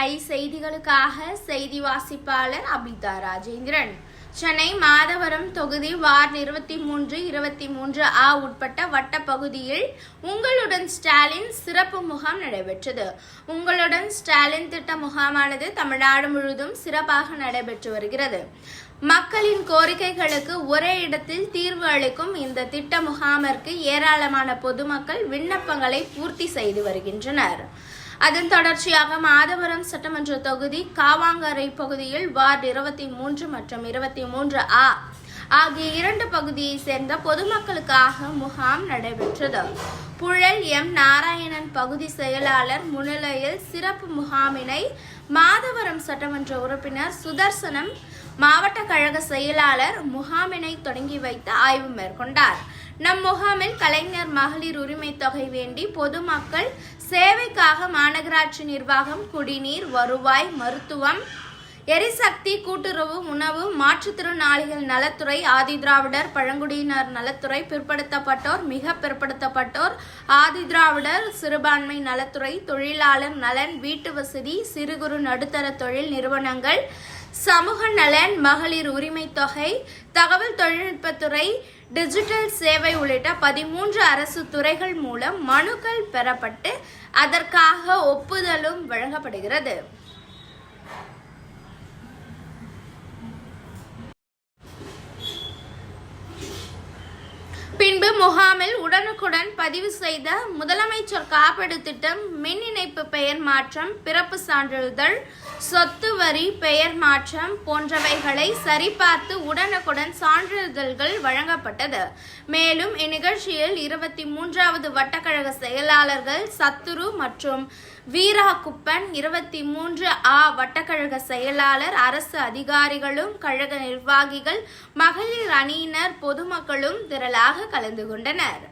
AI செய்திகளுக்காக செய்தி வாசிப்பாளர் அபிதா ராஜேந்திரன். சென்னை மாதவரம் தொகுதி வார்டு 23, 23A உட்பட்ட வட்டப்பகுதியில் உங்களுடன் ஸ்டாலின் சிறப்பு முகாம் நடைபெற்றது. உங்களுடன் ஸ்டாலின் திட்ட முகாமானது தமிழ்நாடு முழுவதும் சிறப்பாக நடைபெற்று வருகிறது. மக்களின் கோரிக்கைகளுக்கு ஒரே இடத்தில் தீர்வு அளிக்கும் இந்த திட்ட முகாமிற்கு ஏராளமான பொதுமக்கள் விண்ணப்பங்களை பூர்த்தி செய்து வருகின்றனர். அதன் தொடர்ச்சியாக மாதவரம் சட்டமன்ற தொகுதி காவாங்கரை பகுதியில் வார்டு 23 மற்றும் 23A ஆகிய 2 பகுதியை சேர்ந்த பொதுமக்களுக்காக முகாம் நடைபெற்றது. புழல் எம் நாராயணன் பகுதி செயலாளர் முன்னிலையில் சிறப்பு முகாமினை மாதவரம் சட்டமன்ற உறுப்பினர் சுதர்சனம் மாவட்ட கழக செயலாளர் முகாமினை தொடங்கி வைத்து ஆய்வு மேற்கொண்டார். நம் முகாமில் கலைஞர் மகளிர் உரிமை தொகை வேண்டி பொதுமக்கள் சேவைக்காக மாநகராட்சி நிர்வாகம், குடிநீர், வருவாய், மருத்துவம், எரிசக்தி, கூட்டுறவு, உணவு, மாற்றுத்திறனாளிகள் நலத்துறை, ஆதிதிராவிடர், பழங்குடியினர் நலத்துறை, பிற்படுத்தப்பட்டோர், மிக பிற்படுத்தப்பட்டோர், ஆதிதிராவிடர், சிறுபான்மை நலத்துறை, தொழிலாளர் நலன், வீட்டு வசதி, சிறு குறு நடுத்தர தொழில் நிறுவனங்கள், சமூக நலன், மகளிர் உரிமை தொகை, தகவல் தொழில்நுட்பத்துறை, டிஜிட்டல் சேவை உள்ளிட்ட 13 அரசு துறைகள் மூலம் மனுக்கள் பெறப்பட்டு அதற்காக ஒப்புதலும் வழங்கப்படுகிறது. பின்பு முகாமில் உடனுக்குடன் பதிவு செய்த முதலமைச்சர் காப்பீடு திட்டம், மின் இணைப்பு பெயர் மாற்றம், பிறப்பு சான்றிதழ், சொத்து வரி பெயர் மாற்றம் போன்றவைகளை சரிபார்த்து உடனுக்குடன் சான்றிதழ்கள் வழங்கப்பட்டது. மேலும் இந்நிகழ்ச்சியில் 23வது வட்டக்கழக செயலாளர்கள் சத்துரு மற்றும் வீராகுப்பன், 23A வட்டக்கழக செயலாளர், அரசு அதிகாரிகளும், கழக நிர்வாகிகள், மகளிர் அணியினர், பொதுமக்களும் திரளாக கலந்து கொண்டனர்.